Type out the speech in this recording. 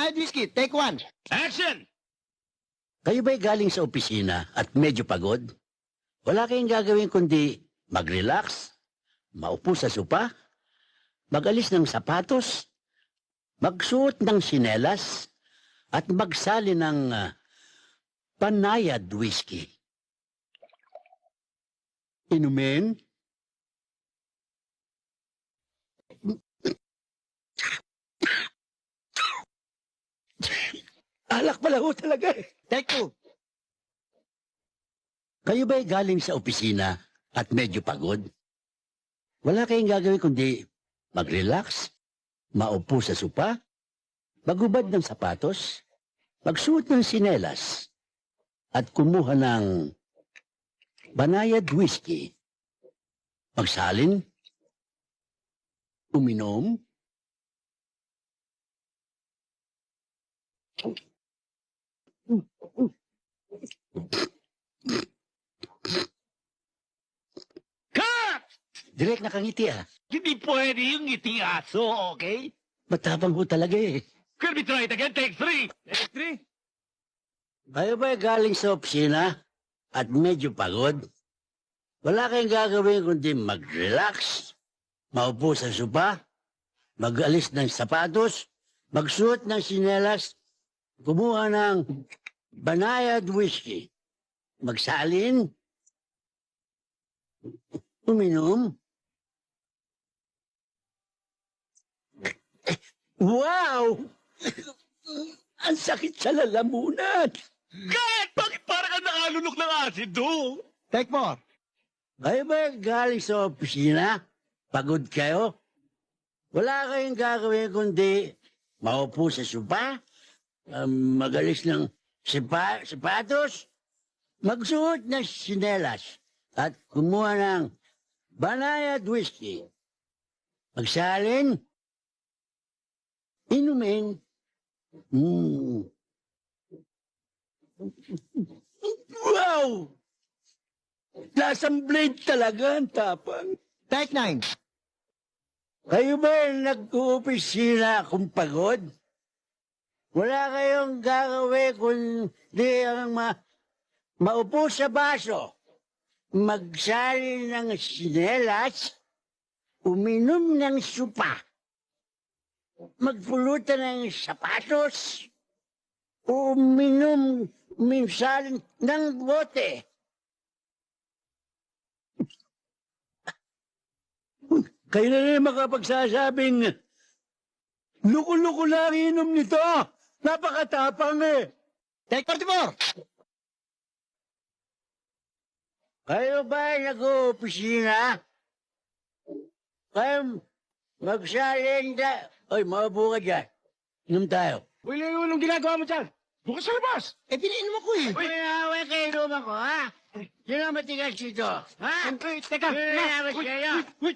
Banayad whiskey, take one. Action! Kayo ba'y galing sa opisina at medyo pagod? Wala kayong gagawin kundi mag-relax, maupo sa sopa, mag-alis ng sapatos, magsuot ng sinelas, at magsali ng Banayad whiskey. Inumin? Alak pala ho talaga eh. Take two. Kayo ba'y galing sa opisina at medyo pagod? Wala kayong gagawin kundi mag-relax, maupo sa sopa, magubad ng sapatos, magsuot ng sinelas, at kumuha ng Banayad whiskey. Magsalin, uminom, Cut! direct nakangiti ah. Hindi pwede yung ngiting aso, okay? Matapang ho talaga eh. Can we try it again? Take three! Take three? Kayo ba'y galing sa opisina at medyo pagod? Wala kayong gagawin kundi mag-relax, maupo sa sopa, mag-alis ng sapatos, magsuot ng sinelas, kumuha ng Banayad whiskey, magsalin, uminom. Wow! Ang sakit sa lalamunan. Cut! Bakit parang ka nakalunok ng asido? Take more. Kayo ba galing sa opisina? Pagod kayo? Wala kayong gagawin kundi maupo sa sopa, magalis ng sapatos, magsuot ng sinelas, at kumuha ng Banayad whiskey. Magsalin, inumin. Wow! Lasang blade talaga ang tapang. Take nine. Kayo ba nag-uopisina kung pagod? Wala kayong gagawin kundi ang maupo sa baso, magsali ng sinelas, uminom ng supa, magpulutan ng sapatos, uminom minsan ng bote. Kayo na rin makapagsasabing, luko-luko lang inom nito. Napakatapang eh. Take 44. Kayo ba nag-uopisina? Kayo magsalin da... Oy, maupo ka dyan. Inom tayo. Uy, Leo, anong ginagawa mo dyan? Bukas sa labas! Eh, pinainom ako eh. Uy, nawaway kayo inom ako, ha? Sino ang matigas dito? Ha? Teka! Sino ang kayo? Uy,